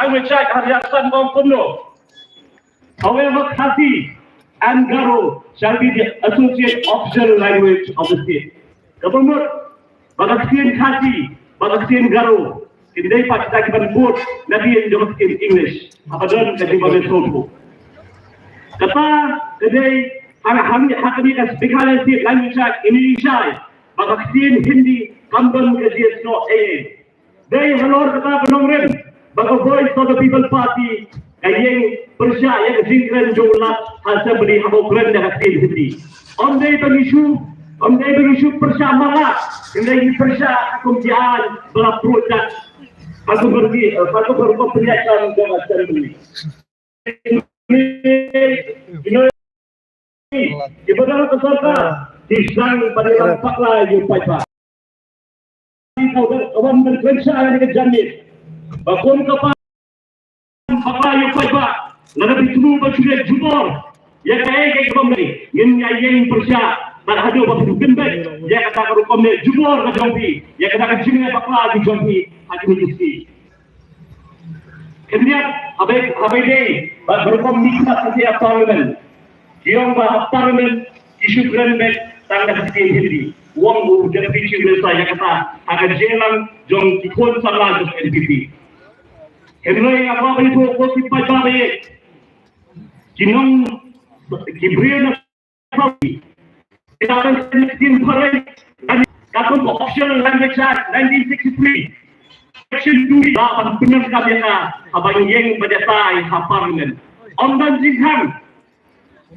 language Hariasan Bangkono. However, Khasi and Garo shall be the associate official language of the state. Government, Bagaksian Khasi, Bagaksian Garo, in the Pakistan board, Nabi and Jamaskian English, Abadan, the Jibabe Sopo. Kata, today, Hakami as Bigala state language Indonesia, Bagaksian Hindi, Kamban Gazias no A. They halor kata penongren, baga voice of the people party, kayeng Persya yang singkran jumlah hasil beri hamokren dan hasil Hindi. On day isu Persya marah, ini Persya akumjian belah produk, aku berperiasan dan hasil beri. Ibadah peserta disang pada rampak lah yang payah. Kawan berkuasa dengan jamin. Bakun kapan pakla yang payah. Nabi semua bersulit jumor. Ya kaya kembali. Yang Persya tak ada apa-apa gembek. Ya kata karukom ni jumor ke jampi. Ya kata jingnya pakla di jampi. Hakim justi. Kemudian abai day berkumpul nikmat setiap parlimen. Yang parlimen isu grandback tanggal setiap Hindi. Wong jadi picu biasa yang kata akan jalan jom ikut salah jom NPP. Kemudian apa itu posisi pakai jinong kibrian sahaja. Kita akan sedikit berai dan katung optional language act 1963. Section 2 dapat benar kata abang yang berjaya di parlimen. Ondan jihang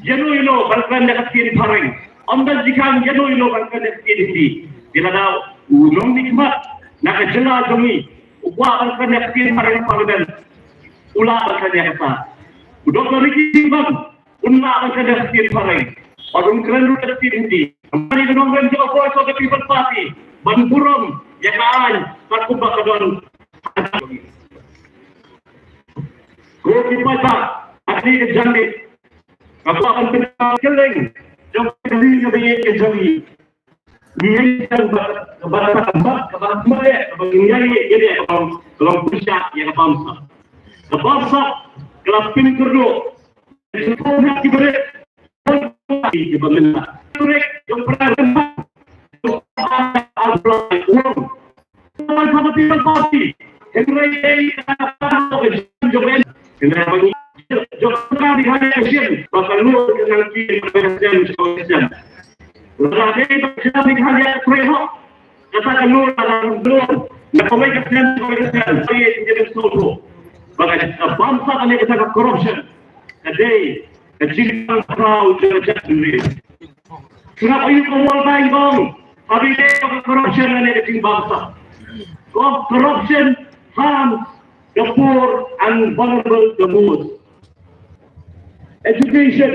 Jeno balkan dekat kiri pareng. Ondan jihang Jeno balkan dekat kiri. Bila dah ulung nikmat nak jela jami. Upah balkan dekat kiri pareng parlimen. Ulah balkan dekat kata. Doktor Riki bang. Ulah balkan dekat kiri pareng. Orang keren dekat kiri. Mari menongeng jawab voice of the people party. Banpurum ya kan takubah kedon. Kau kita ahli kejamit. Apa akan kita keleng? Jom kali kami kejami. Ini yang kebarat mereka bagi jadi kalau Persya yang bangsa. Bangsa kelas pintu semuanya diberi di pemerintah. Yang pernah sama people party. Henry Jokowi Henry Jokowi dihadiri Asian bahkan lu dengan kiri presiden Asian. Berarti kita dihadiri Prehok katakan lu dalam belum Jokowi presiden saya jadi solo. Bahkan bangsa kami kita corruption. Today kejiran proud jadi. Kenapa you kawal baik bang? Tapi dia corruption ini kecil bangsa. Corruption harms the poor and vulnerable the most. Education